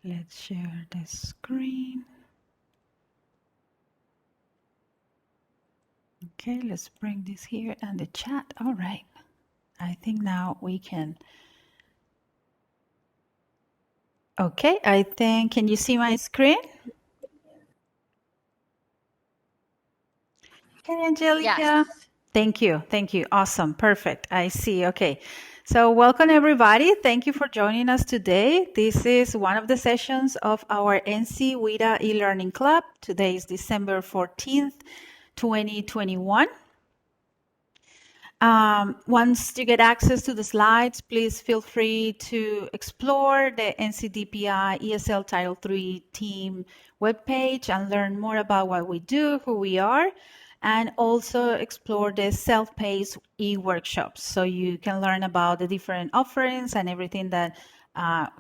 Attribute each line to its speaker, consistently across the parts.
Speaker 1: Let's share the screen. Okay, let's bring this here and the chat. All right. I think now we can. Okay, I think, can you see my screen? Hey, Angelica.
Speaker 2: Yes.
Speaker 1: Thank you. Thank you. Awesome. Perfect. I see. Okay. So welcome everybody. Thank you for joining us today. This is one of the sessions of our NC WIDA eLearning Club. Today is December 14th, 2021. Once you get access to the slides, please feel free to explore the NCDPI ESL Title III team webpage and learn more about what we do, who we are, and also explore the self-paced e-workshops so you can learn about the different offerings and everything that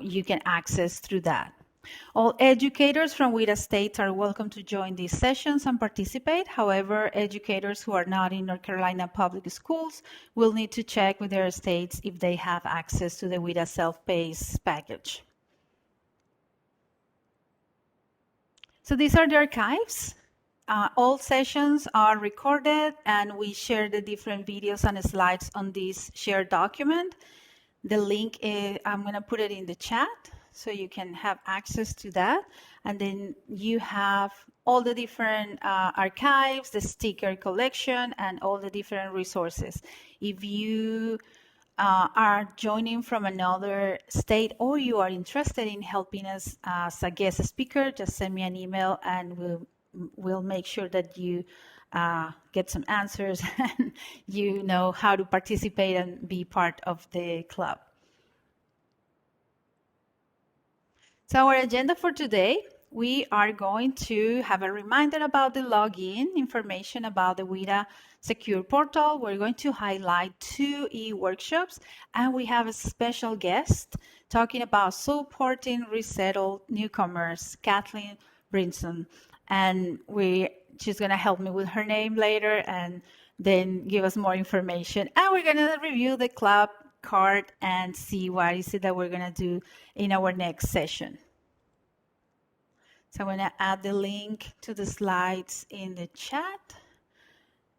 Speaker 1: you can access through that. All educators from WIDA states are welcome to join these sessions and participate. However, educators who are not in North Carolina public schools will need to check with their states if they have access to the WIDA self-paced package. So these are the archives. All sessions are recorded and we share the different videos and slides on this shared document. The link is, I'm going to put it in the chat so you can have access to that. And then you have all the different archives, the sticker collection, and all the different resources. If you are joining from another state or you are interested in helping us as a guest speaker, just send me an email and we'll make sure that you get some answers and you know how to participate and be part of the club. So our agenda for today, we are going to have a reminder about the login, information about the WIDA secure portal. We're going to highlight 2 e-workshops, and we have a special guest talking about supporting Resettled newcomers, Kathleen Brinson. And she's going to help me with her name later and then give us more information. And we're going to review the club card and see what is it that we're going to do in our next session. So I'm going to add the link to the slides in the chat.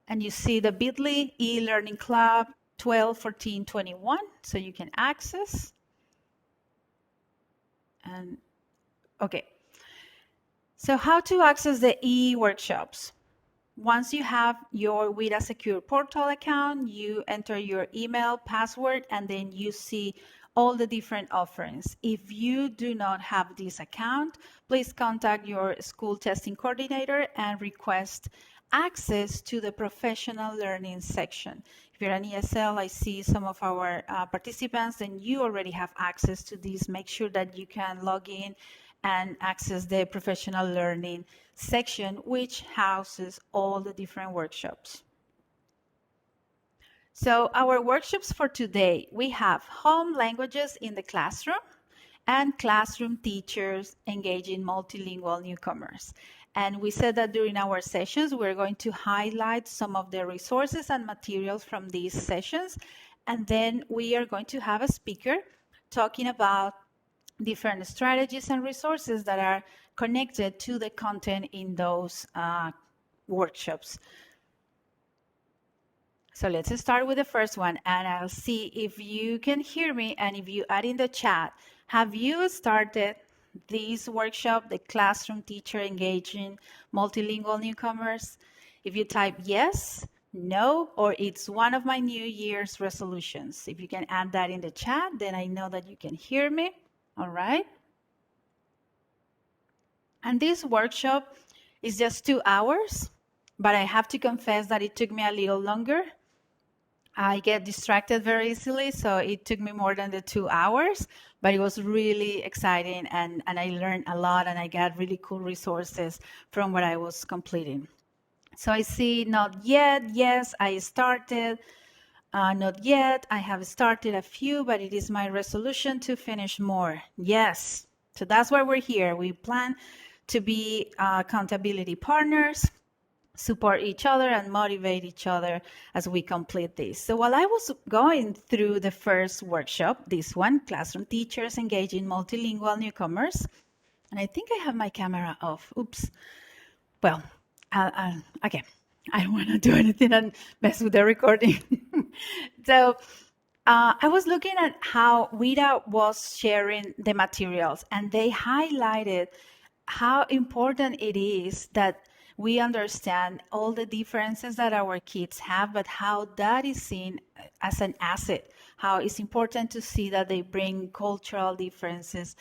Speaker 1: And you see the bit.ly eLearning Club 12-14-21, so you can access. And okay. So how to access the e-workshops? Once you have your WIDA Secure Portal account, you enter your email, password, and then you see all the different offerings. If you do not have this account, please contact your school testing coordinator and request access to the professional learning section. If you're an ESL, I see some of our participants, then you already have access to this. Make sure that you can log in and access the professional learning section, which houses all the different workshops. So our workshops for today, we have home languages in the classroom and classroom teachers engaging multilingual newcomers. And we said that during our sessions, we're going to highlight some of the resources and materials from these sessions. And then we are going to have a speaker talking about different strategies and resources that are connected to the content in those workshops. So let's start with the first one, and I'll see if you can hear me, and if you add in the chat, have you started this workshop, the classroom teacher engaging multilingual newcomers? If you type yes, no, or it's one of my New Year's resolutions. If you can add that in the chat, then I know that you can hear me. All right. And this workshop is just 2 hours, but I have to confess that it took me a little longer. I get distracted very easily, so it took me more than the 2 hours, but it was really exciting and I learned a lot and I got really cool resources from what I was completing. So I see not yet, yes, I started. Not yet. I have started a few, but it is my resolution to finish more. Yes. So that's why we're here. We plan to be accountability partners, support each other, and motivate each other as we complete this. So while I was going through the first workshop, this one, Classroom Teachers Engaging Multilingual Newcomers, And I think I have my camera off. Oops. Well, okay. I don't want to do anything and mess with the recording. So I was looking at how WIDA was sharing the materials, and they highlighted how important it is that we understand all the differences that our kids have, but how that is seen as an asset, how it's important to see that they bring cultural differences,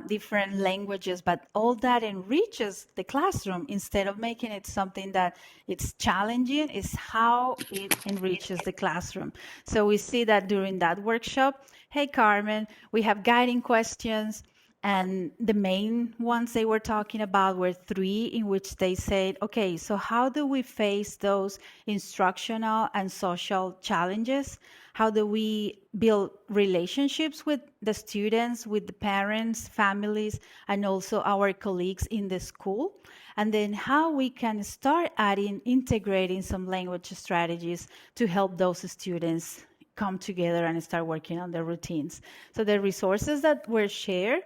Speaker 1: different languages, but all that enriches the classroom instead of making it something that it's challenging, is how it enriches the classroom. So we see that during that workshop. Hey, Carmen, we have guiding questions. And the main ones they were talking about were three, in which they said, okay, so how do we face those instructional and social challenges? How do we build relationships with the students, with the parents, families, and also our colleagues in the school? And then how we can start integrating some language strategies to help those students come together and start working on their routines. So the resources that were shared,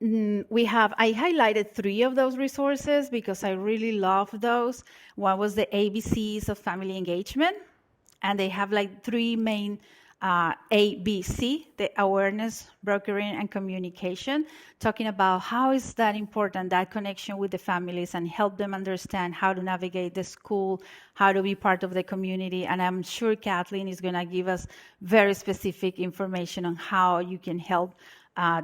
Speaker 1: I highlighted three of those resources because I really love those. One was the ABCs of family engagement, and they have like three main ABC, the awareness, brokering, and communication, talking about how is that important, that connection with the families, and help them understand how to navigate the school, how to be part of the community. And I'm sure Kathleen is going to give us very specific information on how you can help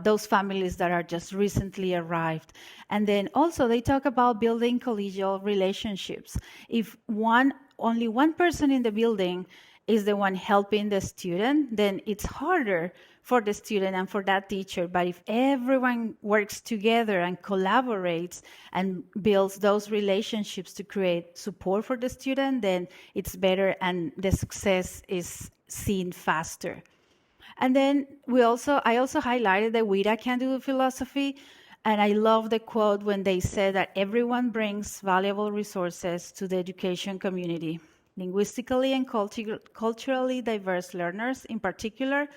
Speaker 1: those families that are just recently arrived. And then also they talk about building collegial relationships. If only one person in the building is the one helping the student, then it's harder for the student and for that teacher. But if everyone works together and collaborates and builds those relationships to create support for the student, then it's better and the success is seen faster. And then I also highlighted the WIDA can-do philosophy, and I love the quote when they said that everyone brings valuable resources to the education community. Linguistically and culturally diverse learners, in particular,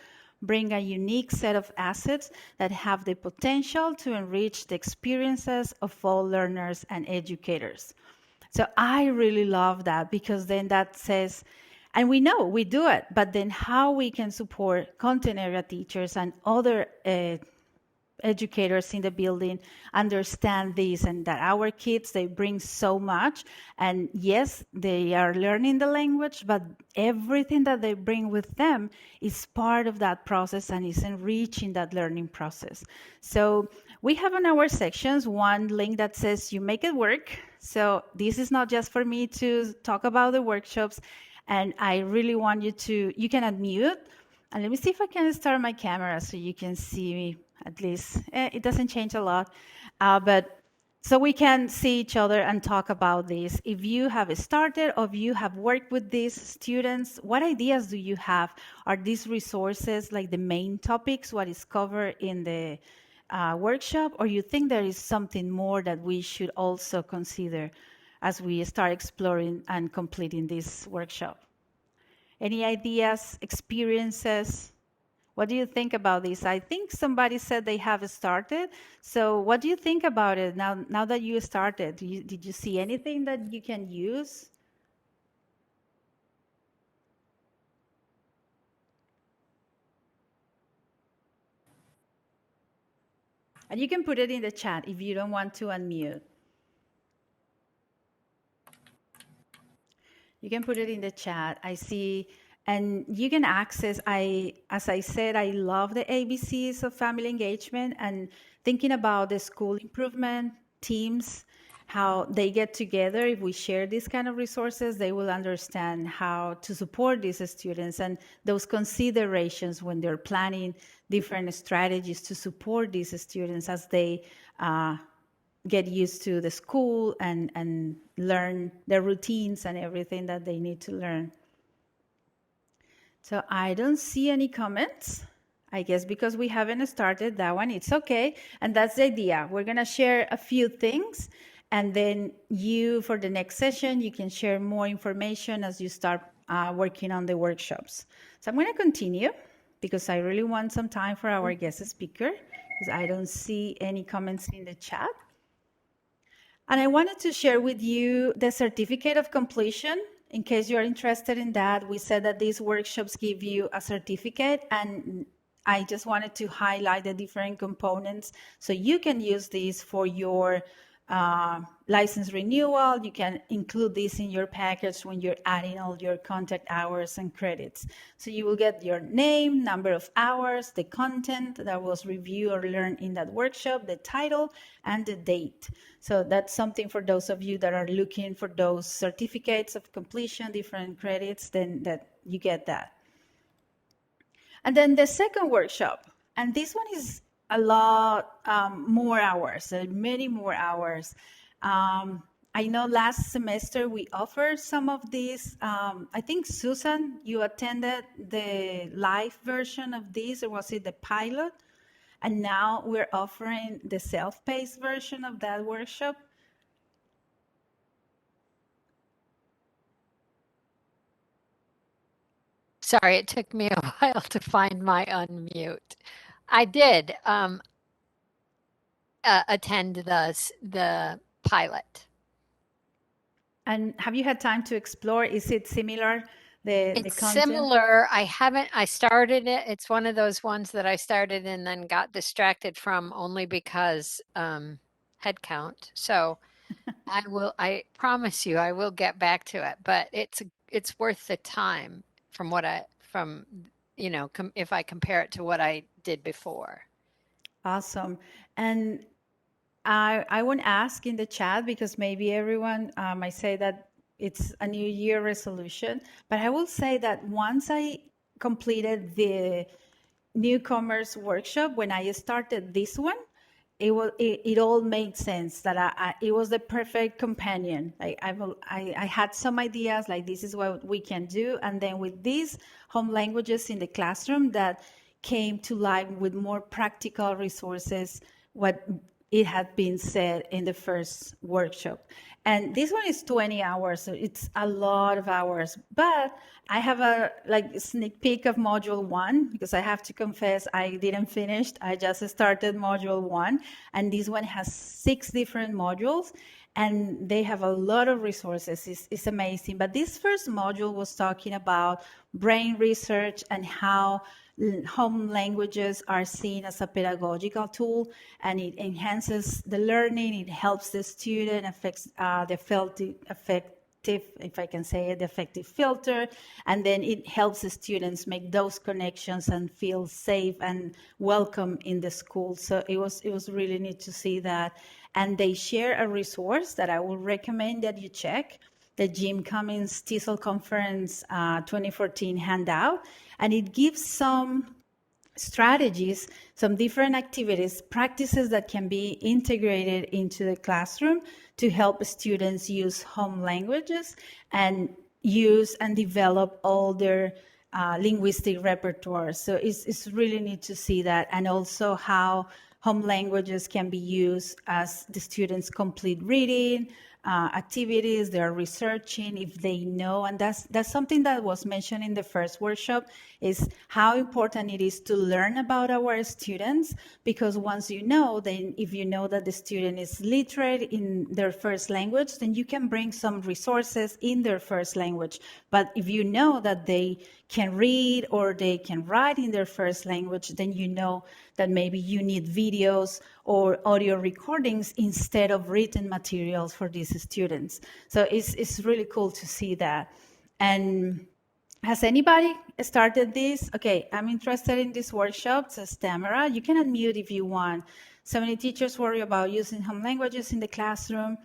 Speaker 1: bring a unique set of assets that have the potential to enrich the experiences of all learners and educators. So I really love that, because then that says, and we know we do it, but then how we can support content area teachers and other educators in the building understand this, and that our kids, they bring so much. And yes, they are learning the language, but everything that they bring with them is part of that process and is enriching that learning process. So we have in our sections one link that says you make it work. So this is not just for me to talk about the workshops, and I really want you can unmute. And let me see if I can start my camera so you can see me at least. It doesn't change a lot, but so we can see each other and talk about this. If you have started or if you have worked with these students, what ideas do you have? Are these resources like the main topics, what is covered in the workshop, or you think there is something more that we should also consider as we start exploring and completing this workshop? Any ideas, experiences? What do you think about this? I think somebody said they have started. So what do you think about it now that you started? Did you see anything that you can use? And you can put it in the chat if you don't want to unmute. You can put it in the chat. I see. And you can access, as I said, I love the ABCs of family engagement, and thinking about the school improvement teams, how they get together. If we share these kind of resources, they will understand how to support these students, and those considerations when they're planning different strategies to support these students as they get used to the school and learn their routines and everything that they need to learn. So I don't see any comments. I guess because we haven't started that one, it's okay. And that's the idea. We're going to share a few things, and then for the next session, you can share more information as you start working on the workshops. So I'm going to continue. because I really want some time for our guest speaker, because I don't see any comments in the chat. And I wanted to share with you the certificate of completion. In case you're interested in that, we said that these workshops give you a certificate, and I just wanted to highlight the different components so you can use these for your license renewal. You can include this in your package when you're adding all your contact hours and credits. So you will get your name, number of hours, the content that was reviewed or learned in that workshop, the title, and the date. So that's something for those of you that are looking for those certificates of completion, different credits, then that you get that. And then the second workshop, and this one is a lot more hours, many more hours. I know last semester we offered some of these. I think, Susan, you attended the live version of this, or was it the pilot? And now we're offering the self-paced version of that workshop.
Speaker 2: Sorry, it took me a while to find my unmute. I did attend the pilot.
Speaker 1: And have you had time to explore? Is it similar?
Speaker 2: It's
Speaker 1: the content?
Speaker 2: similar. I started it. It's one of those ones that I started and then got distracted from only because head count. So I promise you, I will get back to it, but it's worth the time if I compare it to what I did before.
Speaker 1: Awesome. And I won't ask in the chat because maybe everyone might say that it's a New Year resolution, but I will say that once I completed the Newcomers workshop, when I started this one, it all made sense that it was the perfect companion. Like I had some ideas, like this is what we can do, and then with these home languages in the classroom, that came to life with more practical resources, what it had been said in the first workshop. And this one is 20 hours, so it's a lot of hours. But I have a sneak peek of module 1, because I have to confess I didn't finish. I just started module 1, and this one has 6 different modules, and they have a lot of resources. It's amazing. But this first module was talking about brain research and how home languages are seen as a pedagogical tool, and it enhances the learning, it helps the student, affects the effective, if I can say it, the effective filter, and then it helps the students make those connections and feel safe and welcome in the school. So it was really neat to see that. And they share a resource that I would recommend that you check, the Jim Cummins TESOL Conference 2014 handout, and it gives some strategies, some different activities, practices that can be integrated into the classroom to help students use home languages and use and develop all their linguistic repertoire. So it's really neat to see that, and also how home languages can be used as the students complete reading, activities, they're researching, if they know, and that's something that was mentioned in the first workshop, is how important it is to learn about our students, because once you know, then if you know that the student is literate in their first language, then you can bring some resources in their first language. But if you know that they can read or they can write in their first language, then you know that maybe you need videos or audio recordings instead of written materials for these students. So it's really cool to see that. And has anybody started this? Okay, I'm interested in this workshop, says Tamara. You can unmute if you want. So many teachers worry about using home languages in the classroom.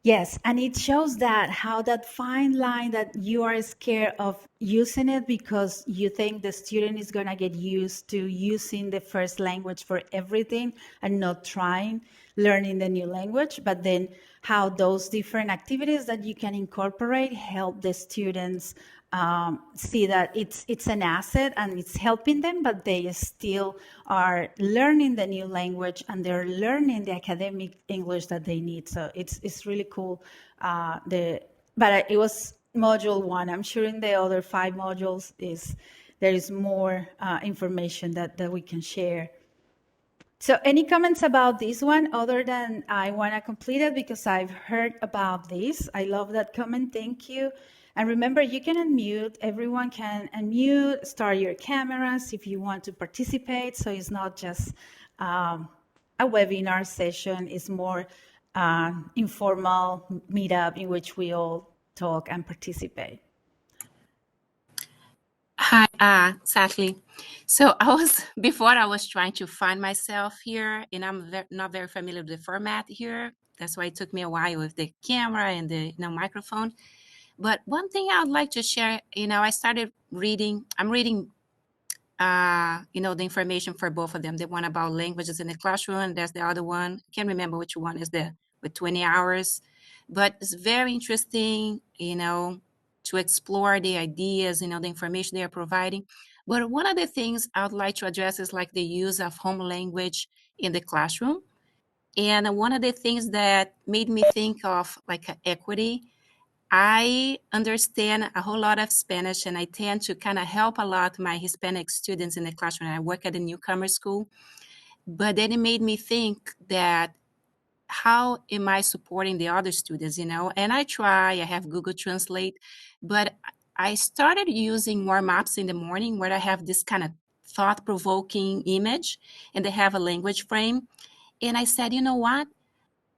Speaker 1: Yes, and it shows that how that fine line that you are scared of using it because you think the student is going to get used to using the first language for everything and not trying learning the new language, but then how those different activities that you can incorporate help the students see that it's an asset and it's helping them, but they still are learning the new language and they're learning the academic English that they need. So it's really cool. But it was module 1. I'm sure in the other 5 modules is there is more information that we can share. So any comments about this one other than I want to complete it because I've heard about this? I love that comment. Thank you. And remember, you can unmute. Everyone can unmute, start your cameras if you want to participate. So it's not just a webinar session. It's more informal meetup in which we all talk and participate.
Speaker 3: Hi, Kathleen. So before I was trying to find myself here, and I'm not very familiar with the format here. That's why it took me a while with the camera and the microphone. But one thing I would like to share, I started reading, I'm reading, the information for both of them. The one about languages in the classroom, and there's the other one. I can't remember which one is with 20 hours. But it's very interesting, to explore the ideas, the information they are providing. But one of the things I would like to address is like the use of home language in the classroom. And one of the things that made me think of like equity, I understand a whole lot of Spanish, and I tend to kind of help a lot my Hispanic students in the classroom. I work at a Newcomers school. But then it made me think that how am I supporting the other students, And I have Google Translate, but I started using more maps in the morning where I have this kind of thought-provoking image and they have a language frame. And I said, you know what?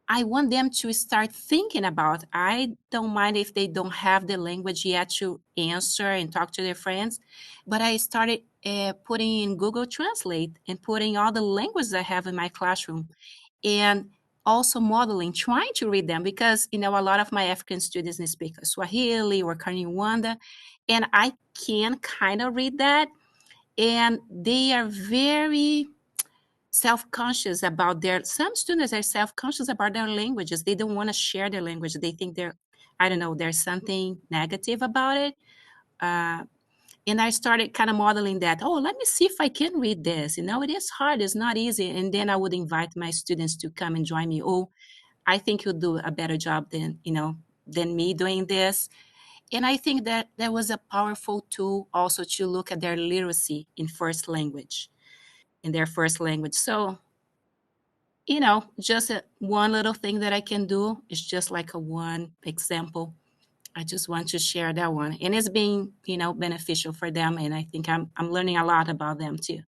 Speaker 3: I want them to start thinking about, I don't mind if they don't have the language yet to answer and talk to their friends, but I started putting in Google Translate and putting all the languages I have in my classroom. And also modeling, trying to read them because, a lot of my African students speak Swahili or Kinyarwanda, and I can kind of read that. And they are very self-conscious about some students are self-conscious about their languages. They don't want to share their language. They think there's something negative about it. And I started kind of modeling that. Oh, let me see if I can read this. It is hard. It's not easy. And then I would invite my students to come and join me. Oh, I think you'll do a better job than me doing this. And I think that was a powerful tool also to look at their literacy in their first language. So, just one little thing that I can do is just like a one example. I just want to share that one, and it's being, beneficial for them. And I think I'm learning a lot about them too.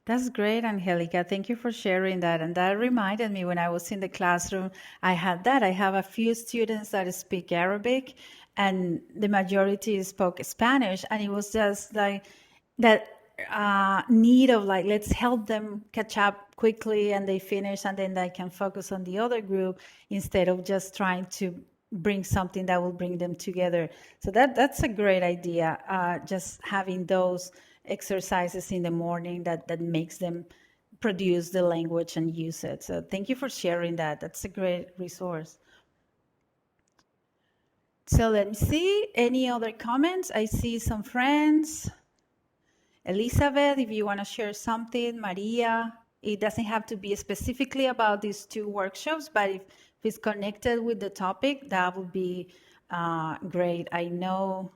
Speaker 1: That's great, Angelica. Thank you for sharing that. And that reminded me when I was in the classroom, I have a few students that speak Arabic and the majority spoke Spanish. And it was just like that need of like, let's help them catch up quickly and they finish and then they can focus on the other group instead of just trying to bring something that will bring them together. So that's a great idea, just having those exercises in the morning that makes them produce the language and use it. So thank you for sharing that. That's a great resource. So let me see, any other comments? I see some friends. Elizabeth, if you want to share something, Maria, it doesn't have to be specifically about these two workshops, but if it's connected with the topic, that would be great. I know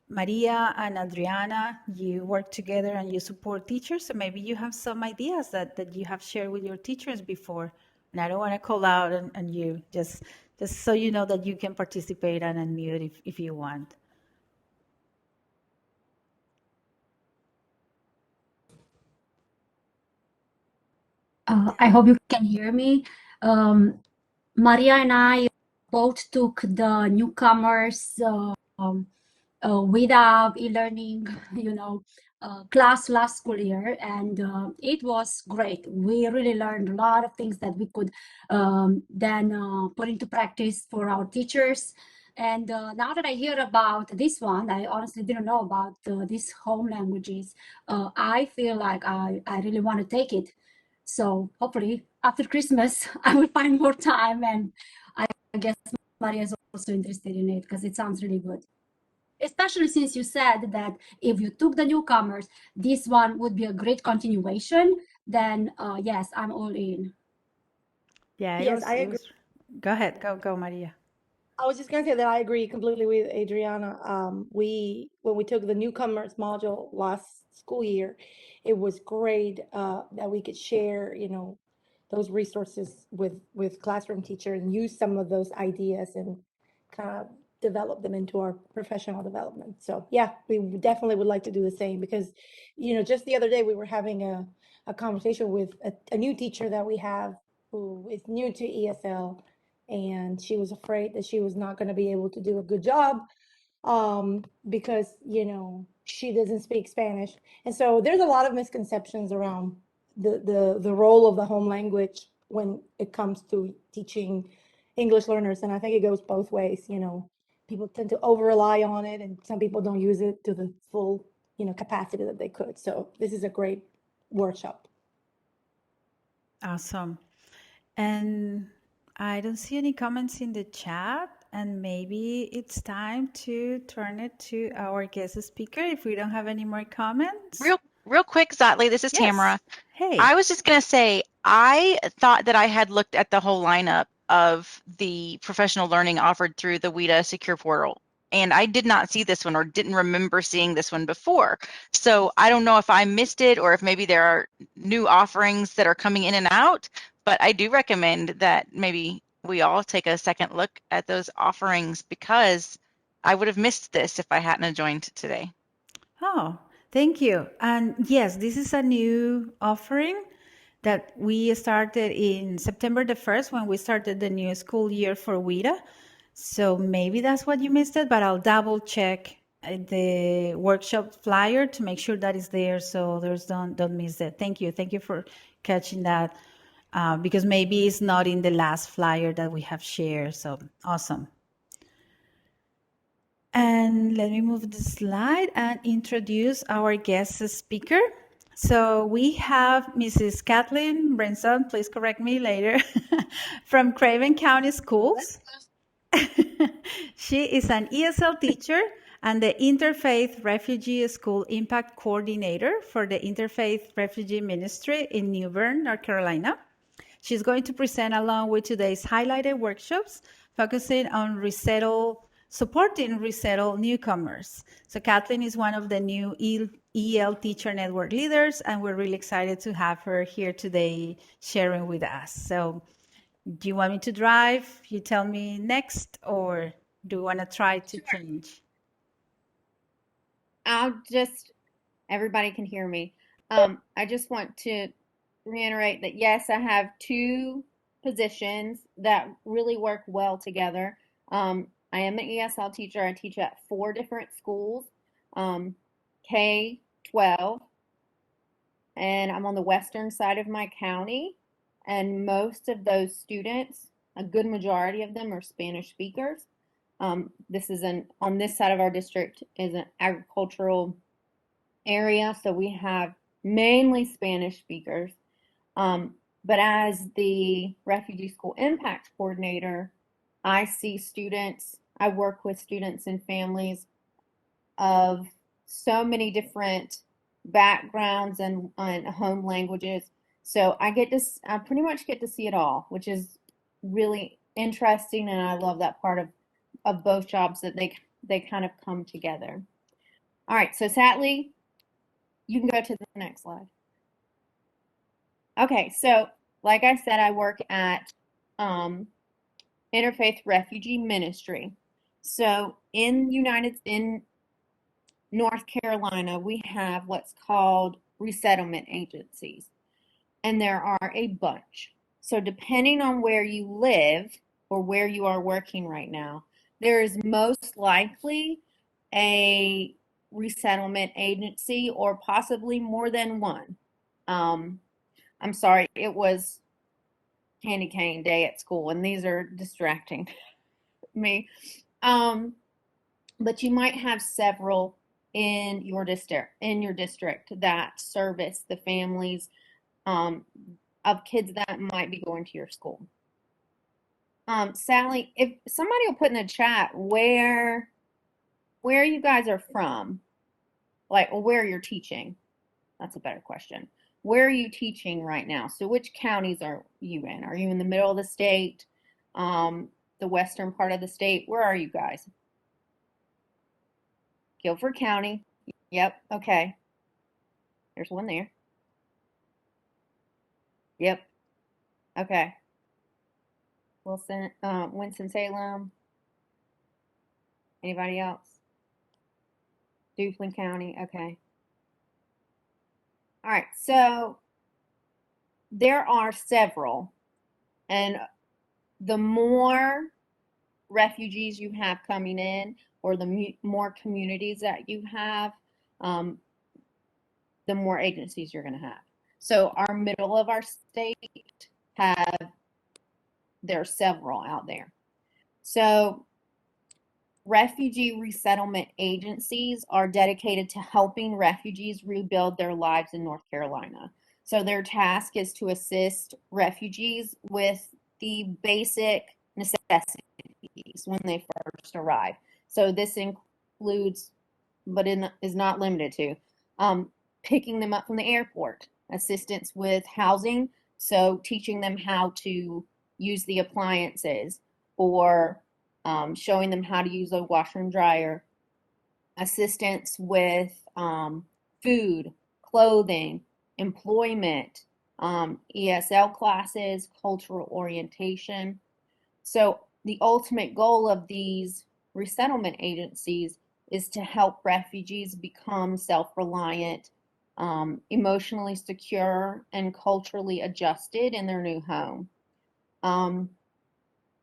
Speaker 1: Maria and Adriana, you work together and you support teachers, so maybe you have some ideas that you have shared with your teachers before. And I don't want to call out on you, just so you know that you can participate and unmute if you want.
Speaker 4: I hope you can hear me. Maria and I both took the Newcomers WIDA eLearning, class last school year, and it was great. We really learned a lot of things that we could then put into practice for our teachers. And now that I hear about this one, I honestly didn't know about these home languages. I feel like I really want to take it. So hopefully after Christmas, I will find more time, and I guess Maria is also interested in it because it sounds really good. Especially since you said that if you took the Newcomers, this one would be a great continuation, then yes, I'm all in.
Speaker 1: Yeah, yes, I agree. Go ahead, go Maria.
Speaker 5: I was just gonna say that I agree completely with Adriana. When we took the Newcomers module last school year, it was great that we could share, those resources with classroom teacher and use some of those ideas and kind of develop them into our professional development. So yeah, we definitely would like to do the same because, just the other day we were having a conversation with a new teacher that we have who is new to ESL, and she was afraid that she was not going to be able to do a good job because she doesn't speak Spanish. And so there's a lot of misconceptions around the role of the home language when it comes to teaching English learners, and I think it goes both ways. People tend to over rely on it, and some people don't use it to the full capacity that they could. So this is a great workshop.
Speaker 1: Awesome. And I don't see any comments in the chat, and maybe it's time to turn it to our guest speaker if we don't have any more comments.
Speaker 6: Real quick, Zotli, this is
Speaker 1: Yes.
Speaker 6: Tamara.
Speaker 1: Hey.
Speaker 6: I was just going to say, I thought that I had looked at the whole lineup of the professional learning offered through the WIDA Secure Portal, and I did not see this one or didn't remember seeing this one before. So I don't know if I missed it or if maybe there are new offerings that are coming in and out, but I do recommend that maybe we all take a second look at those offerings because I would have missed this if I hadn't joined today.
Speaker 1: Oh, thank you. And yes, this is a new offering that we started in September the 1st when we started the new school year for WIDA. So maybe that's what you missed it, but I'll double check the workshop flyer to make sure that is there so others don't miss it. Thank you. Thank you for catching that because maybe it's not in the last flyer that we have shared. So awesome. And let me move the slide and introduce our guest speaker. So we have Mrs. Kathleen Brinson, please correct me later, from Craven County Schools. She is an ESL teacher and the Interfaith Refugee School Impact Coordinator for the Interfaith Refugee Ministry in New Bern, North Carolina. She's going to present along with today's highlighted workshops, focusing on supporting Resettled newcomers. So Kathleen is one of the new EL Teacher Network leaders, and we're really excited to have her here today sharing with us. So do you want me to drive? You tell me next, or do you want to try to change?
Speaker 7: Everybody can hear me. I just want to reiterate that, yes, I have two positions that really work well together. I am an ESL teacher. I teach at 4 different schools, K-12, and I'm on the western side of my county. And most of those students, a good majority of them, are Spanish speakers. On this side of our district is an agricultural area, so we have mainly Spanish speakers. But as the Refugee School Impact Coordinator, I work with students and families of so many different backgrounds and home languages. So I pretty much get to see it all, which is really interesting, and I love that part of both jobs, that they kind of come together. All right, so sadly, you can go to the next slide. Okay, so like I said, I work at Interfaith Refugee Ministry. So in North Carolina, we have what's called Resettlement Agencies, and there are a bunch. So depending on where you live or where you are working right now, there is most likely a resettlement agency or possibly more than one. I'm sorry, it was candy cane day at school, and these are distracting me. But you might have several in your district that service the families of kids that might be going to your school. Sally, if somebody will put in the chat where you guys are from, like, or where you're teaching. That's a better question. Where are you teaching right now? So which counties are you in? Are you in the middle of the state? the western part of the state. Where are you guys? Guilford County. Yep. Okay. There's one there. Yep. Okay. Wilson, Winston-Salem. Anybody else? Duplin County. Okay. All right. So there are several, and the more refugees you have coming in, or the more communities that you have, the more agencies you're going to have. So our middle of our state there are several out there. So refugee resettlement agencies are dedicated to helping refugees rebuild their lives in North Carolina. So their task is to assist refugees with the basic necessities when they first arrive. So this includes, but is not limited to, picking them up from the airport, assistance with housing, so teaching them how to use the appliances, or showing them how to use a washer and dryer, assistance with food, clothing, employment, ESL classes, cultural orientation. So the ultimate goal of these resettlement agencies is to help refugees become self-reliant, emotionally secure, and culturally adjusted in their new home.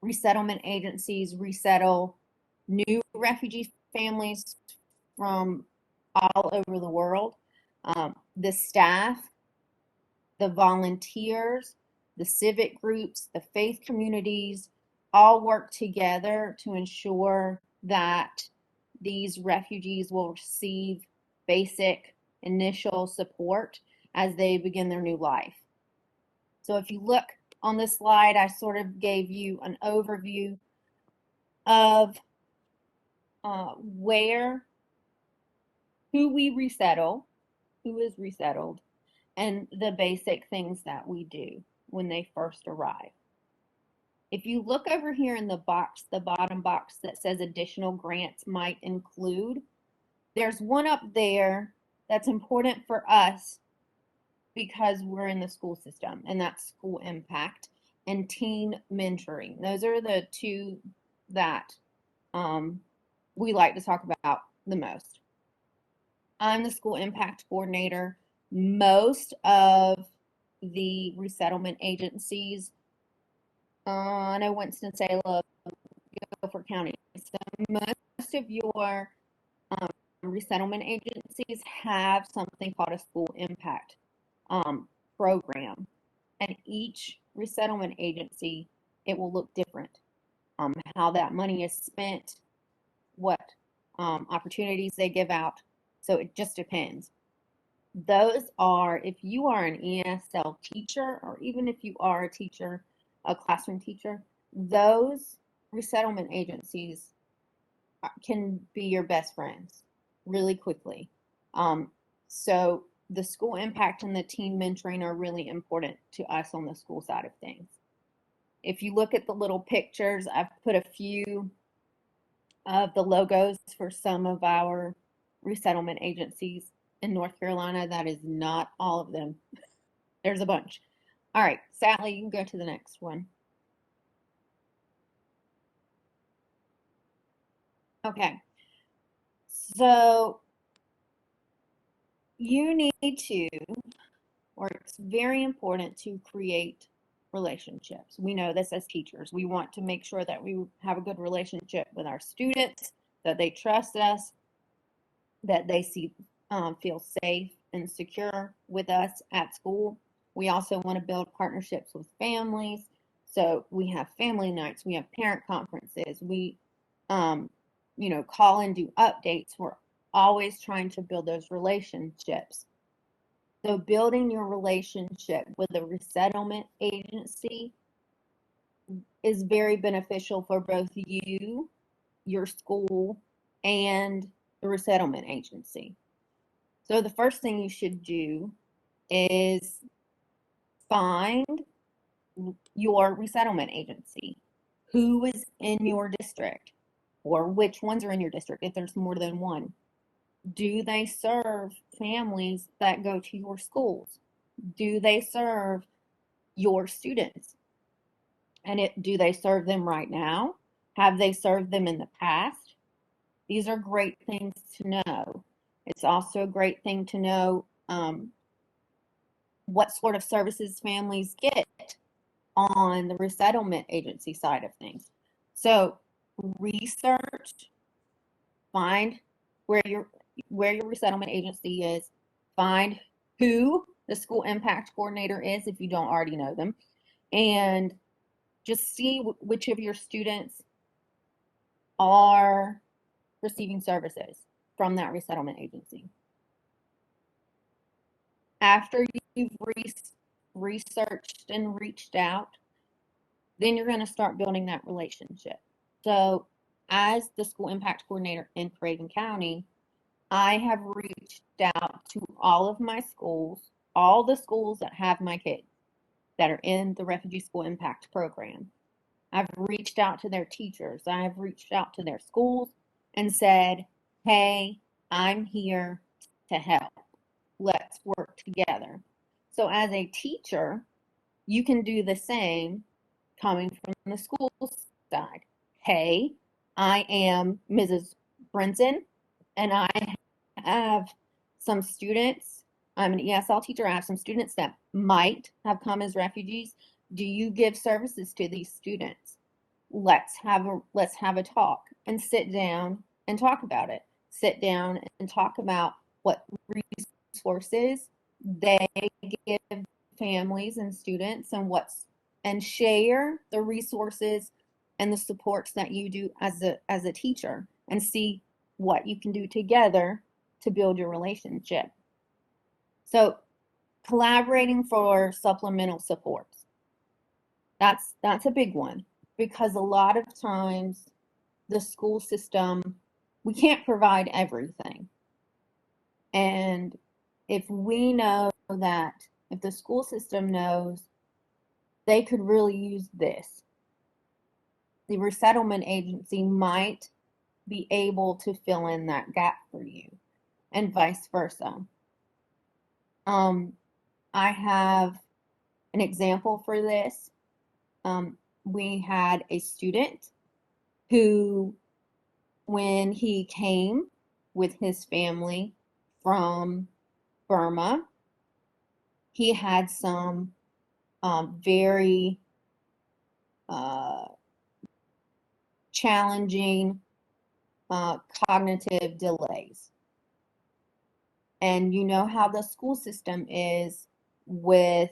Speaker 7: Resettlement agencies resettle new refugee families from all over the world. The staff, the volunteers, the civic groups, the faith communities all work together to ensure that these refugees will receive basic initial support as they begin their new life. So if you look on this slide, I sort of gave you an overview of who we resettle, who is resettled, and the basic things that we do when they first arrive. If you look over here in the box, the bottom box that says additional grants might include, there's one up there that's important for us because we're in the school system, and that's school impact and teen mentoring. Those are the two that we like to talk about the most. I'm the school impact coordinator. Most of the resettlement agencies, I know Winston-Salem, Guilford County, so most of your resettlement agencies have something called a school impact program, and each resettlement agency, it will look different. How that money is spent, what opportunities they give out, so it just depends. Those are, if you are an ESL teacher, or even if you are a teacher, a classroom teacher, those resettlement agencies can be your best friends really quickly. So the school impact and the teen mentoring are really important to us on the school side of things. If you look at the little pictures, I've put a few of the logos for some of our resettlement agencies in North Carolina. That is not all of them. There's a bunch. All right, Sally, you can go to the next one. Okay, so you need to, or it's very important to create relationships. We know this as teachers. We want to make sure that we have a good relationship with our students, that they trust us, that they feel safe and secure with us at school. We also want to build partnerships with families. So we have family nights, we have parent conferences, we call and do updates. We're always trying to build those relationships. So building your relationship with a resettlement agency is very beneficial for both you, your school, and the resettlement agency. So the first thing you should do is find your resettlement agency. who is in your district, or which ones are in your district if there's more than one. Do they serve families that go to your schools? Do they serve your students? And do they serve them right now? Have they served them in the past? These are great things to know. It's also a great thing to know what sort of services families get on the resettlement agency side of things. So research, find where your resettlement agency is, find who the school impact coordinator is if you don't already know them, and just see which of your students are receiving services from that resettlement agency. After you've researched and reached out, then you're going to start building that relationship. So as the school impact coordinator in Craven County, I have reached out to all of my schools, all the schools that have my kids that are in the Refugee School Impact Program. I've reached out to their teachers. I've reached out to their schools and said, hey, I'm here to help. Let's work together. So as a teacher, you can do the same coming from the school side. Hey, I am Mrs. Brinson, and I have some students. I'm an ESL teacher. I have some students that might have come as refugees. Do you give services to these students? Let's have a talk and sit down and talk about it. Sit down and talk about what resources they give families and students, and share the resources and the supports that you do as a teacher, and see what you can do together to build your relationship. So collaborating for supplemental supports. That's a big one, because a lot of times the school system, we can't provide everything. And if we know that, if the school system knows they could really use this, the resettlement agency might be able to fill in that gap for you, and vice versa. I have an example for this. We had a student who, when he came with his family from Burma, he had some very challenging cognitive delays. And you know how the school system is with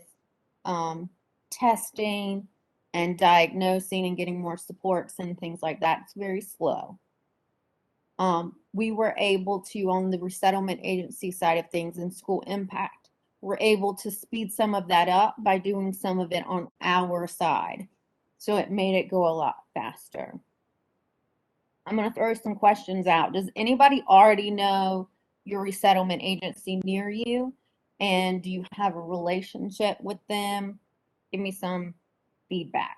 Speaker 7: testing and diagnosing and getting more supports and things like that. It's very slow. We were able to, on the resettlement agency side of things and school impact, we're able to speed some of that up by doing some of it on our side. So it made it go a lot faster. I'm going to throw some questions out. Does anybody already know your resettlement agency near you? And do you have a relationship with them? Give me some feedback.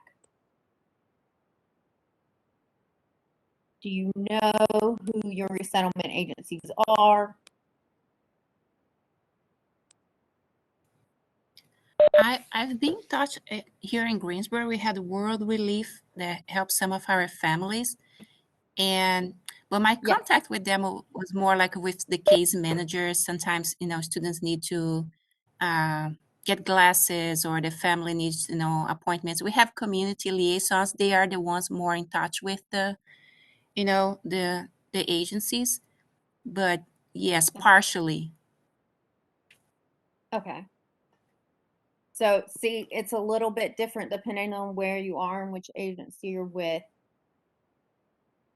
Speaker 7: Do you know who your resettlement agencies are?
Speaker 3: I've been in touch here in Greensboro. We had World Relief that helped some of our families, but my
Speaker 7: Yeah.
Speaker 3: contact with them was more like with the case managers. Sometimes students need to get glasses, or the family needs appointments. We have community liaisons. They are the ones more in touch with the agencies. But yes, partially.
Speaker 7: Okay. So see, it's a little bit different depending on where you are and which agency you're with.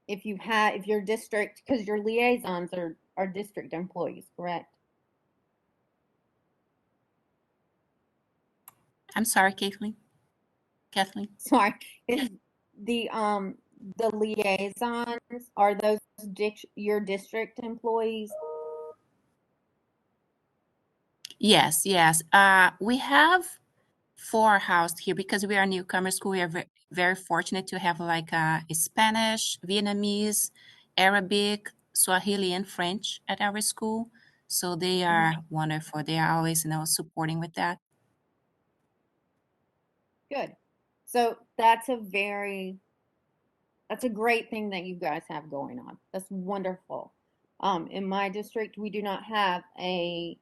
Speaker 7: If your district, because your liaisons are district employees, correct?
Speaker 3: I'm sorry, Kathleen.
Speaker 7: Sorry. The liaisons, are those your district employees?
Speaker 3: Yes. We have 4 housed here because we are newcomers school. We are very fortunate to have like Spanish, Vietnamese, Arabic, Swahili, and French at our school. So they are wonderful. They are always, supporting with that.
Speaker 7: Good. So that's a great thing that you guys have going on. That's wonderful. In my district, we do not have a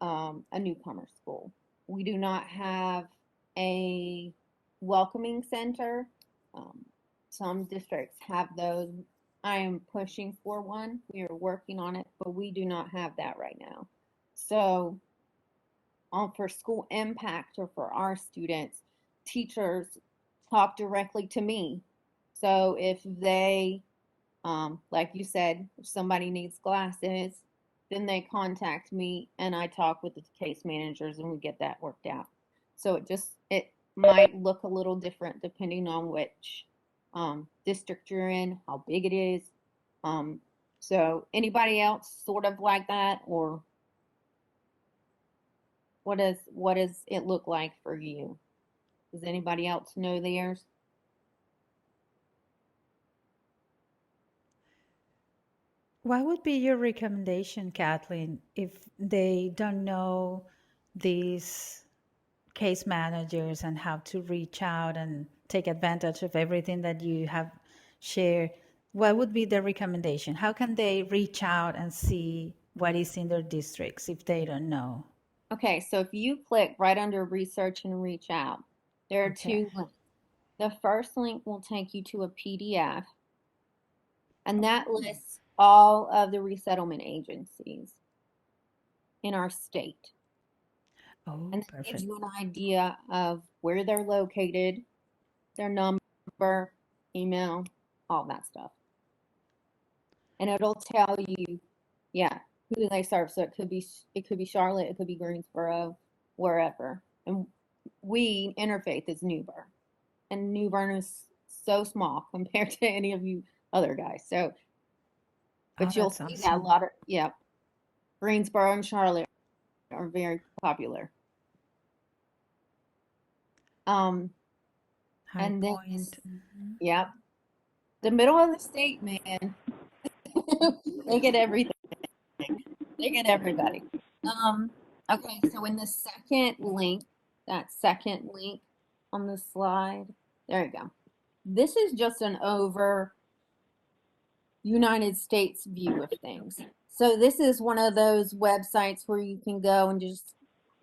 Speaker 7: newcomer school. We do not have a welcoming center. Some districts have those. I am pushing for one. We are working on it, but we do not have that right now. So for school impact or for our students, teachers talk directly to me. So if they, like you said, if somebody needs glasses, then they contact me and I talk with the case managers and we get that worked out. So it might look a little different depending on which district you're in, how big it is. So anybody else sort of like that, or what does it look like for you? Does anybody else know theirs?
Speaker 1: What would be your recommendation, Kathleen, if they don't know these case managers and how to reach out and take advantage of everything that you have shared? What would be the recommendation? How can they reach out and see what is in their districts if they don't know?
Speaker 7: Okay, so if you click right under research and reach out, there are
Speaker 1: Okay.
Speaker 7: two links. The first link will take you to a PDF, and that lists all of the resettlement agencies in our state.
Speaker 1: Oh,
Speaker 7: And that gives
Speaker 1: perfect.
Speaker 7: you an idea of where they're located, their number, email, all that stuff. And it'll tell you, yeah, who they serve. So it could be Charlotte, it could be Greensboro, wherever. And we interfaith is New Bern. And New Bern is so small compared to any of you other guys. So,
Speaker 1: Oh,
Speaker 7: but you'll
Speaker 1: that's
Speaker 7: see that a
Speaker 1: awesome.
Speaker 7: lot of, yeah, Greensboro and Charlotte are very popular.
Speaker 1: High
Speaker 7: And then,
Speaker 1: Point.
Speaker 7: yeah, the middle of the state, man, they get everything. They get everybody. Okay, so in the second link, that second link on the slide, there you go. This is just an over United States view of things. So this is one of those websites where you can go and just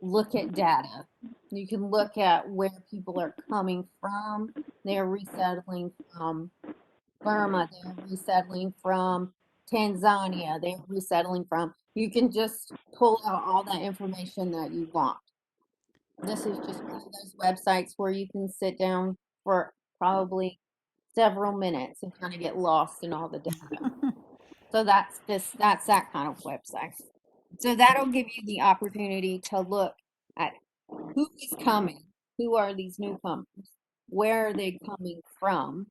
Speaker 7: look at data. You can look at where people are coming from. They're resettling from Burma, they're resettling from Tanzania, they're resettling from. You can just pull out all that information that you want. This is just one of those websites where you can sit down for probably several minutes and kind of get lost in all the data. So that's that kind of website. So that'll give you the opportunity to look at who is coming, who are these newcomers, where are they coming from,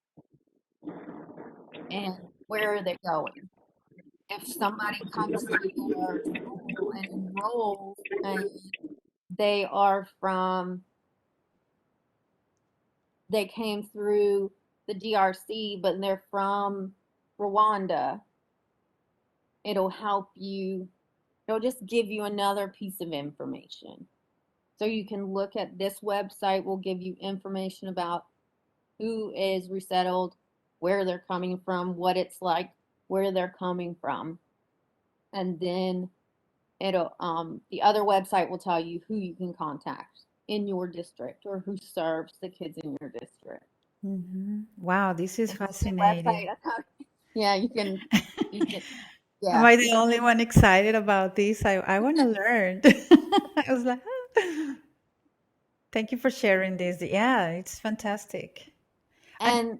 Speaker 7: and where are they going. If somebody comes to your school and enrolls and they came through the DRC, but they're from Rwanda, it'll help you, it'll just give you another piece of information. So you can look at this website, will give you information about who is resettled, where they're coming from, what it's like, where they're coming from. And then it'll the other website will tell you who you can contact in your district or who serves the kids in your district.
Speaker 1: Wow, this is
Speaker 7: It's a good website.
Speaker 1: fascinating.
Speaker 7: Yeah, you can
Speaker 1: Am
Speaker 7: yeah.
Speaker 1: I the only one excited about this? I want to learn. I was like, "Ah." Thank you for sharing this. Yeah, it's fantastic. And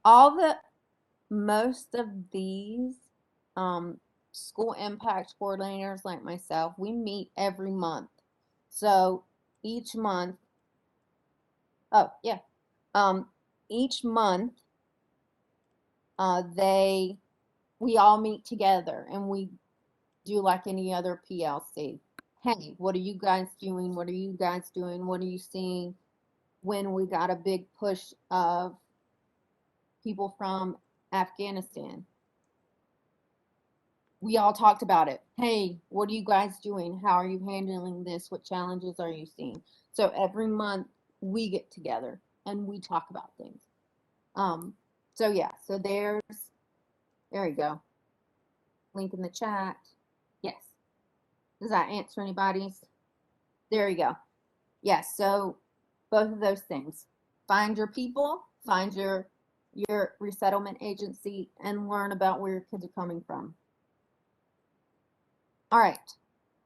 Speaker 7: And most of these school impact coordinators like myself, we meet every month. So each month, oh yeah, each month we all meet together and we do like any other PLC. Hey, what are you guys doing? What are you guys doing? What are you seeing? when we got a big push of people from Afghanistan. We all talked about it. Hey, what are you guys doing? How are you handling this? What challenges are you seeing? So every month we get together and we talk about things. So yeah, so there you go. Link in the chat. Yes. Does that answer anybody's? There you go. Yes, so both of those things. Find your people, find your resettlement agency, and learn about where your kids are coming from. All right.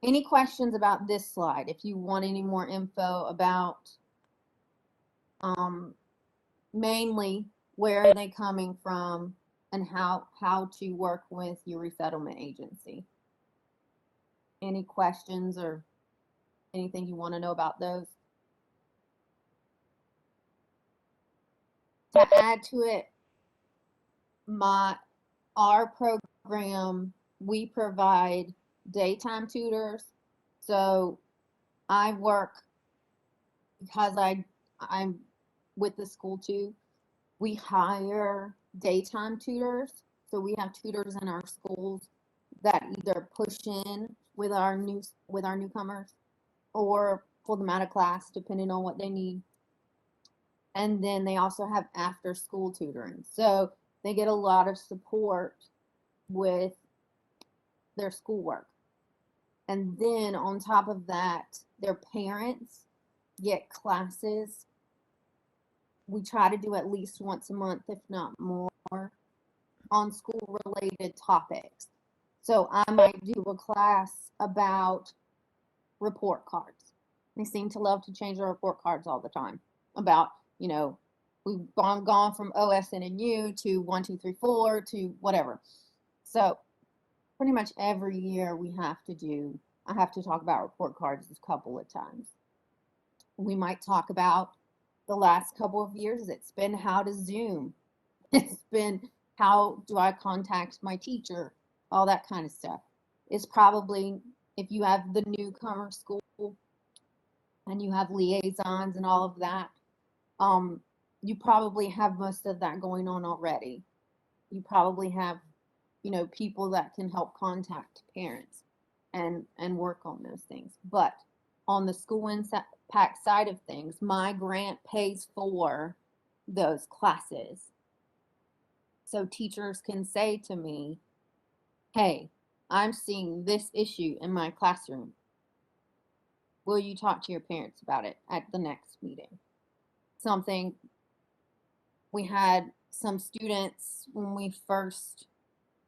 Speaker 7: Any questions about this slide? If you want any more info about mainly where are they coming from and how to work with your resettlement agency. Any questions or anything you want to know about those? To add to it, our program, we provide daytime tutors. So I work, because I'm with the school too, we hire daytime tutors. So we have tutors in our schools that either push in with our newcomers or pull them out of class depending on what they need. And then they also have after school tutoring. So they get a lot of support with their schoolwork. And then on top of that, their parents get classes. We try to do at least once a month, if not more, on school related topics. So I might do a class about report cards. They seem to love to change their report cards all the time about, you know, we've gone from OSNNU to 1, 2, 3, 4 to whatever. So pretty much every year I have to talk about report cards a couple of times. We might talk about the last couple of years. It's been how to Zoom. It's been how do I contact my teacher, all that kind of stuff. It's probably, if you have the newcomer school and you have liaisons and all of that, you probably have most of that going on already. You probably have, people that can help contact parents and work on those things. But on the school impact side of things, my grant pays for those classes. So teachers can say to me, hey, I'm seeing this issue in my classroom. Will you talk to your parents about it at the next meeting? We had some students when we first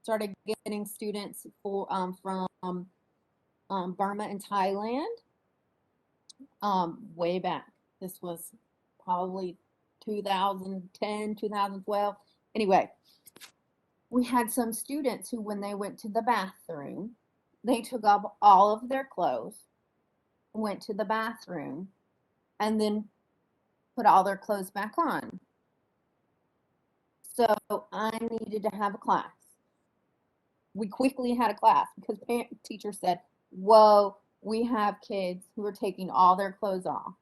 Speaker 7: started getting students from Burma and Thailand way back. This was probably 2010, 2012. Anyway, we had some students who, when they went to the bathroom, they took off all of their clothes, went to the bathroom, and then put all their clothes back on. So I needed to have a class. We quickly had a class because teacher said, whoa, we have kids who are taking all their clothes off.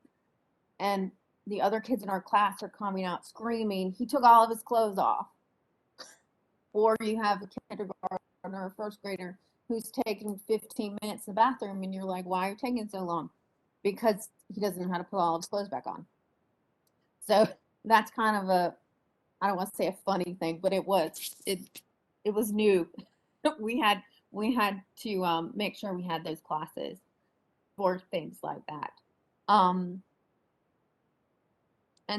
Speaker 7: And the other kids in our class are coming out screaming, he took all of his clothes off. Or you have a kindergartner or a first grader who's taking 15 minutes in the bathroom and you're like, why are you taking so long? Because he doesn't know how to put all of his clothes back on. So that's kind of I don't want to say a funny thing, but it was new. we had to make sure we had those classes for things like that. And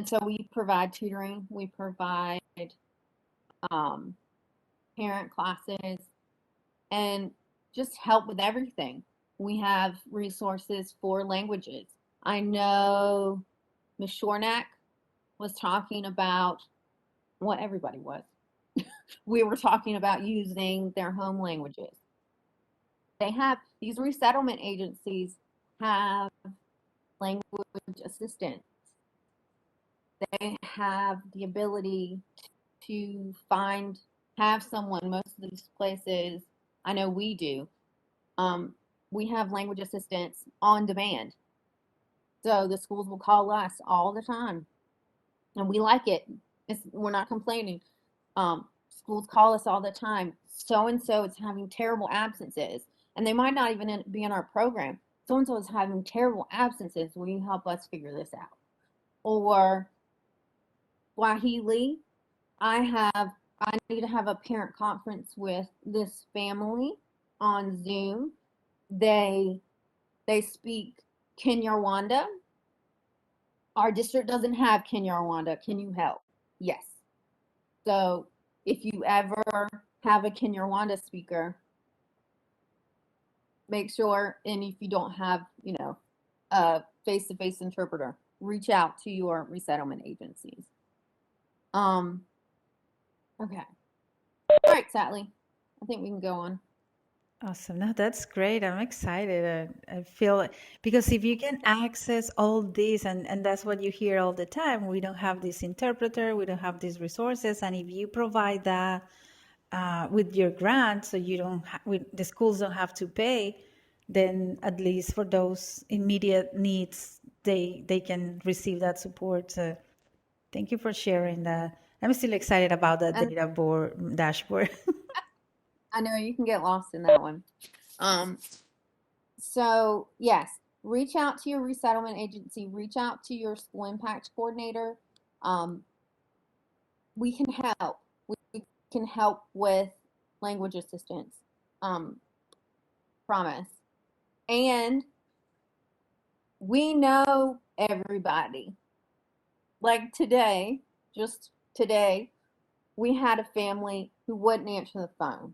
Speaker 7: so we provide tutoring, we provide parent classes, and just help with everything. We have resources for languages. I know Ms. Shornack was talking about what everybody was. We were talking about using their home languages. These resettlement agencies have language assistants. They have the ability to have someone, most of these places, I know we do, we have language assistants on demand. So the schools will call us all the time, and we like it. We're not complaining. Schools call us all the time. So and so is having terrible absences, and they might not even be in our program. So and so is having terrible absences. Will you help us figure this out? Or Swahili, I need to have a parent conference with this family on Zoom. They speak Kinyarwanda. Our district doesn't have Kinyarwanda. Can you help? Yes. So if you ever have a Kinyarwanda speaker, make sure, and if you don't have, a face-to-face interpreter, reach out to your resettlement agencies. Okay. All right, Sally. I think we can go on.
Speaker 1: Awesome. No, that's great. I'm excited. I feel because if you can access all this, and that's what you hear all the time, we don't have this interpreter, we don't have these resources, and if you provide that with your grant, so you don't, the schools don't have to pay, then at least for those immediate needs, they can receive that support. So thank you for sharing that. I'm still excited about the dashboard.
Speaker 7: I know you can get lost in that one. So yes, reach out to your resettlement agency, reach out to your school impact coordinator. We can help. We can help with language assistance. Promise. And we know everybody. Like today, just today, we had a family who wouldn't answer the phone.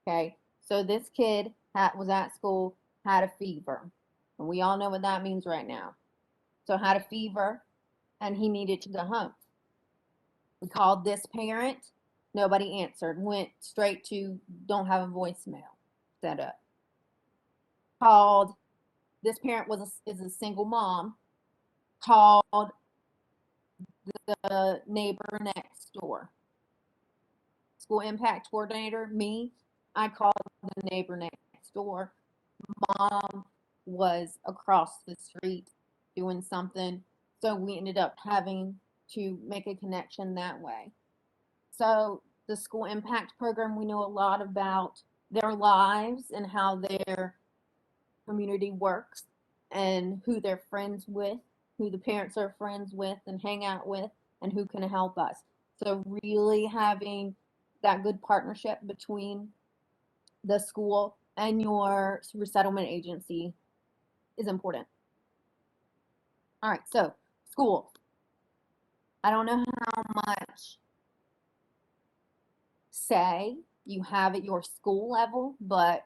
Speaker 7: Okay, so this kid was at school, had a fever, and we all know what that means right now. So had a fever, and he needed to go home. We called this parent, nobody answered, went straight to don't have a voicemail set up. Called, this parent is a single mom, called the neighbor next door. School impact coordinator, me, I called the neighbor next door. Mom was across the street doing something, so we ended up having to make a connection that way. So the school impact program, we know a lot about their lives and how their community works and who they're friends with, who the parents are friends with and hang out with, and who can help us. So really having that good partnership between the school and your resettlement agency is important. All right, so schools. I don't know how much say you have at your school level, but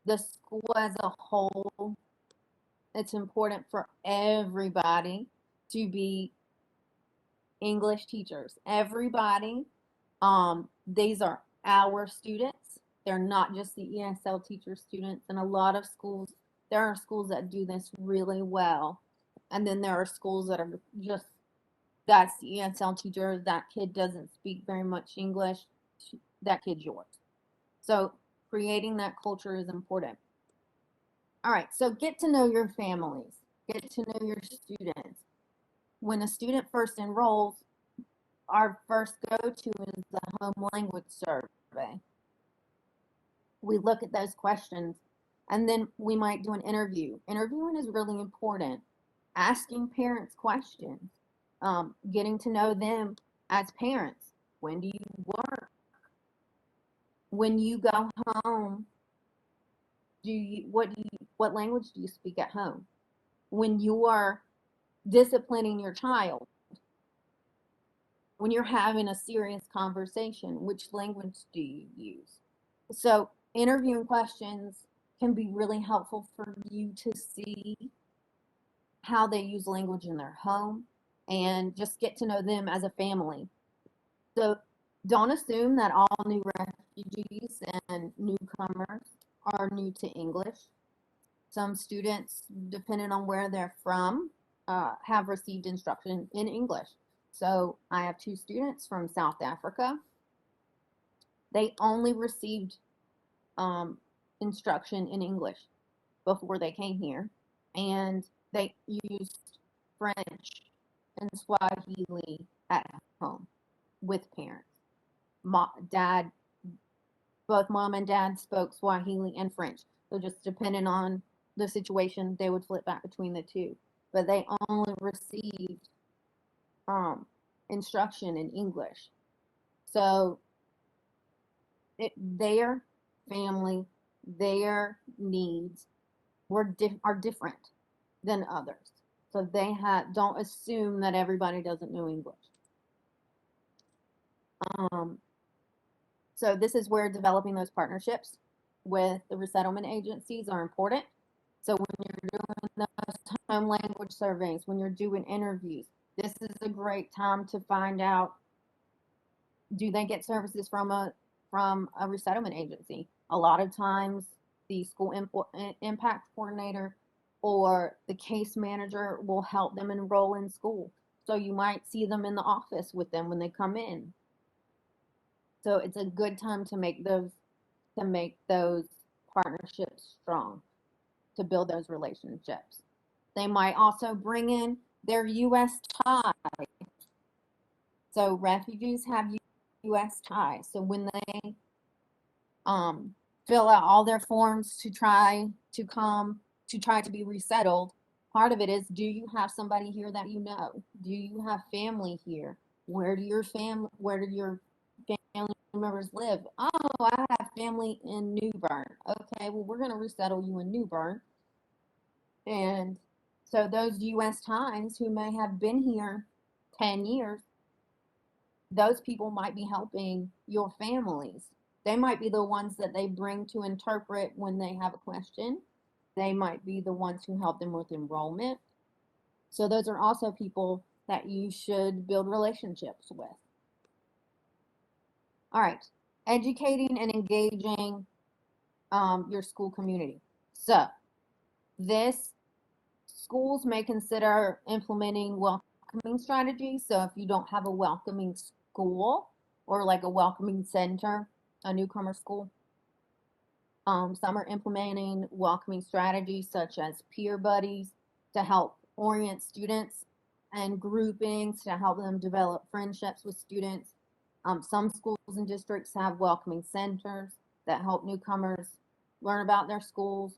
Speaker 7: the school as a whole, it's important for everybody to be English teachers. Everybody, these are our students. They're not just the ESL teacher students. And a lot of schools, there are schools that do this really well. And then there are schools that are just, that's the ESL teacher, that kid doesn't speak very much English, that kid's yours. So creating that culture is important. All right, so get to know your families, get to know your students. When a student first enrolls, our first go-to is the home language survey. We look at those questions, and then we might do an interview. Interviewing is really important. Asking parents questions, getting to know them as parents. When do you work? When you go home, what language do you speak at home? When you are disciplining your child, when you're having a serious conversation, which language do you use? So interviewing questions can be really helpful for you to see how they use language in their home and just get to know them as a family. So don't assume that all new refugees and newcomers are new to English. Some students, depending on where they're from, have received instruction in English. So I have 2 students from South Africa. They only received instruction in English before they came here. And they used French and Swahili at home with parents. Both mom and dad spoke Swahili and French. So just depending on the situation, they would flip back between the two. But they only received instruction in English. So their family, their needs are different than others. So don't assume that everybody doesn't know English. So this is where developing those partnerships with the resettlement agencies are important. So when you're doing those home language surveys, when you're doing interviews, this is a great time to find out, do they get services from a resettlement agency? A lot of times the school impact coordinator or the case manager will help them enroll in school. So you might see them in the office with them when they come in. So it's a good time to make those partnerships strong, to build those relationships. They might also bring in their U.S. ties. So refugees have U.S. ties. So when they fill out all their forms to try to be resettled, part of it is, do you have somebody here that you know? Do you have family here? Where do your family members live? Oh, I have family in New Bern. Okay, well, we're going to resettle you in New Bern. And so those U.S. ties who may have been here 10 years, those people might be helping your families. They might be the ones that they bring to interpret when they have a question. They might be the ones who help them with enrollment. So those are also people that you should build relationships with. All right, educating and engaging your school community. So schools may consider implementing welcoming strategies. So if you don't have a welcoming school or like a welcoming center, a newcomer school, some are implementing welcoming strategies such as peer buddies to help orient students and groupings to help them develop friendships with students. Some schools and districts have welcoming centers that help newcomers learn about their schools.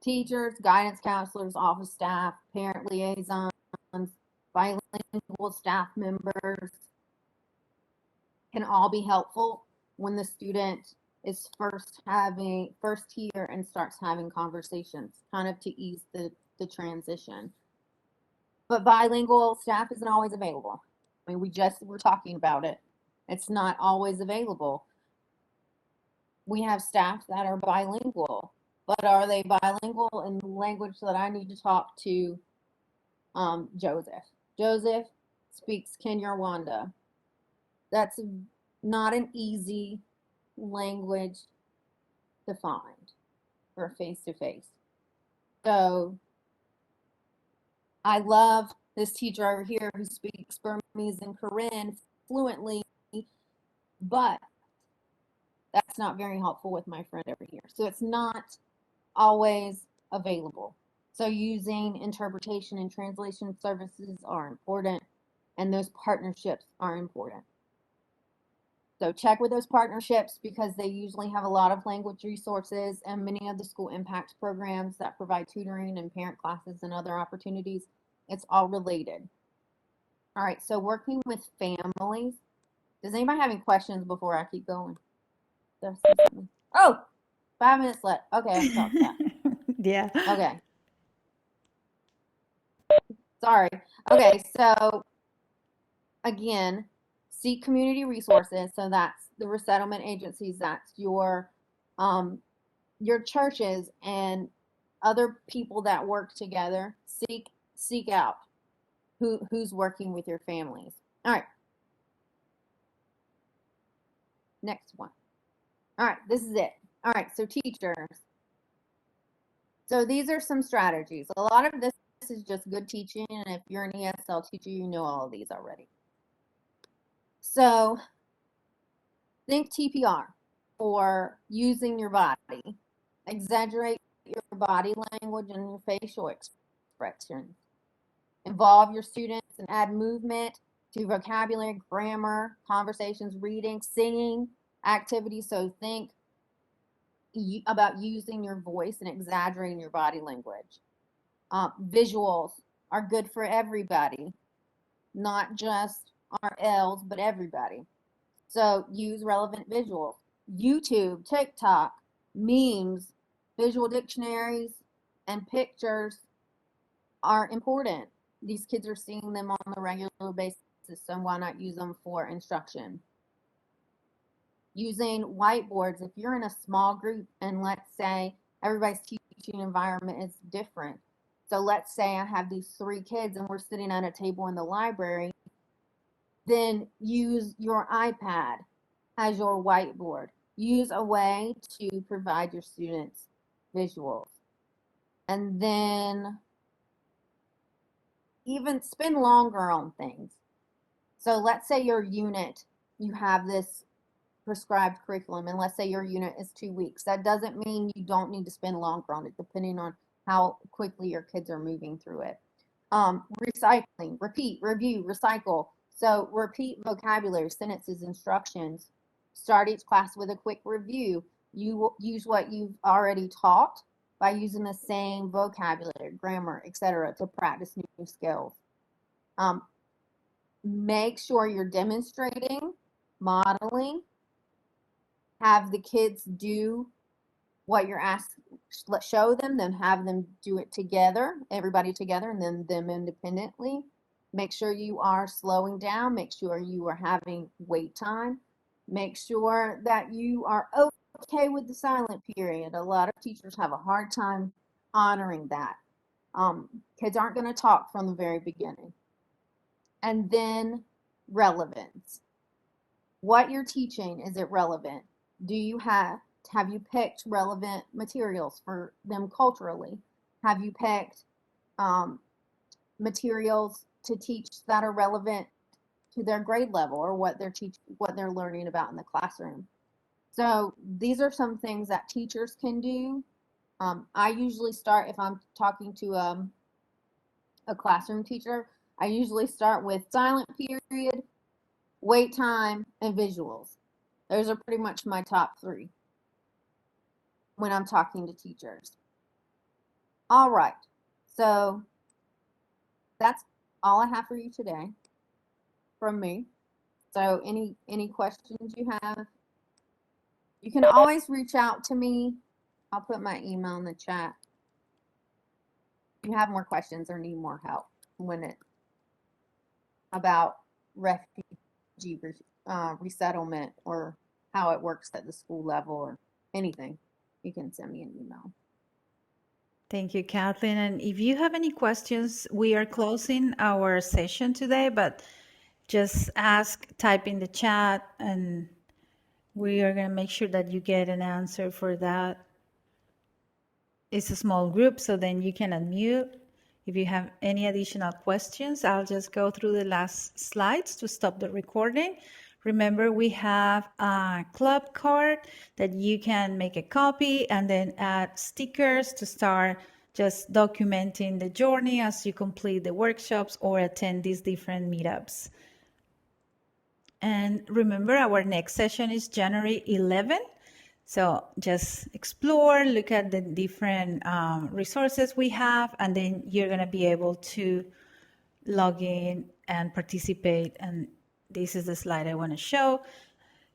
Speaker 7: Teachers, guidance counselors, office staff, parent liaisons, bilingual staff members can all be helpful when the student is first here and starts having conversations, kind of to ease the transition. But bilingual staff isn't always available. I mean, we're talking about it. It's not always available. We have staff that are bilingual, but are they bilingual in the language that I need to talk to Joseph? Joseph speaks Kinyarwanda. That's not an easy language to find for face-to-face. So I love this teacher over here who speaks Burmese and Karen fluently, but that's not very helpful with my friend over here. So it's not always available. So using interpretation and translation services are important, and those partnerships are important. So check with those partnerships because they usually have a lot of language resources, and many of the school impact programs that provide tutoring and parent classes and other opportunities, it's all related. All right, so working with families. Does anybody have any questions before I keep going? Oh, 5 minutes left. Okay, I talked that.
Speaker 1: Yeah.
Speaker 7: Okay. Sorry. Okay, so again, seek community resources. So that's the resettlement agencies, that's your churches and other people that work together. Seek out who's working with your families. All right. Next one. All right, this is it. All right, so teachers. So these are some strategies. A lot of this is just good teaching, and if you're an ESL teacher, you know all of these already. So think TPR, or using your body. Exaggerate your body language and your facial expressions. expressions. Involve your students and add movement to vocabulary, grammar, conversations, reading, singing, activities. So think about using your voice and exaggerating your body language. Visuals are good for everybody, not just our L's, but everybody. So use relevant visuals. YouTube, TikTok, memes, visual dictionaries, and pictures are important. These kids are seeing them on a regular basis, so why not use them for instruction? Using whiteboards, if you're in a small group and let's say everybody's teaching environment is different. So let's say I have these 3 kids and we're sitting at a table in the library, then use your iPad as your whiteboard. Use a way to provide your students visuals. And then even spend longer on things. So let's say your unit, you have this prescribed curriculum, and let's say your unit is 2 weeks. That doesn't mean you don't need to spend longer on it, depending on how quickly your kids are moving through it. Recycling, repeat, review, recycle. So repeat vocabulary, sentences, instructions. Start each class with a quick review. You will use what you've already taught by using the same vocabulary, grammar, etc. to practice new skills. Make sure you're demonstrating, modeling, have the kids do what you're asked, show them, then have them do it together, everybody together, and then them independently. Make sure you are slowing down, make sure you are having wait time, make sure that you are okay with the silent period. A lot of teachers have a hard time honoring that. Kids aren't going to talk from the very beginning. And then relevance. What you're teaching, is it relevant? Do you have you picked relevant materials for them culturally? Have you picked materials to teach that are relevant to their grade level or what they're learning about in the classroom? So these are some things that teachers can do. I usually start, if I'm talking to a classroom teacher, I usually start with silent period, wait time, and visuals. Those are pretty much my top 3 when I'm talking to teachers. All right, so that's all I have for you today from me. So any questions you have, you can always reach out to me. I'll put my email in the chat. If you have more questions or need more help about refugee resettlement or how it works at the school level or anything, you can send me an email.
Speaker 1: Thank you, Kathleen. And if you have any questions, we are closing our session today, but just type in the chat, and we are going to make sure that you get an answer for that. It's a small group, so then you can unmute. If you have any additional questions, I'll just go through the last slides to stop the recording. Remember, we have a club card that you can make a copy and then add stickers to start just documenting the journey as you complete the workshops or attend these different meetups. And remember, our next session is January 11th. So just explore, look at the different resources we have, and then you're going to be able to log in and participate. And this is the slide I want to show.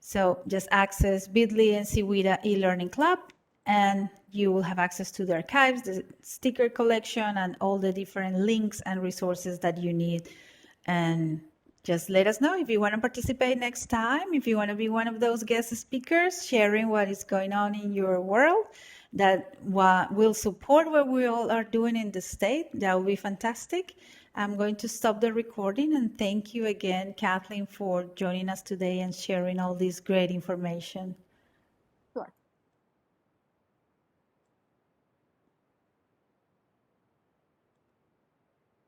Speaker 1: So just access bit.ly and see WIDA eLearning Club, and you will have access to the archives, the sticker collection, and all the different links and resources that you need. And just let us know if you want to participate next time, if you want to be one of those guest speakers sharing what is going on in your world that will support what we all are doing in the state. That will be fantastic. I'm going to stop the recording, and thank you again, Kathleen, for joining us today and sharing all this great information.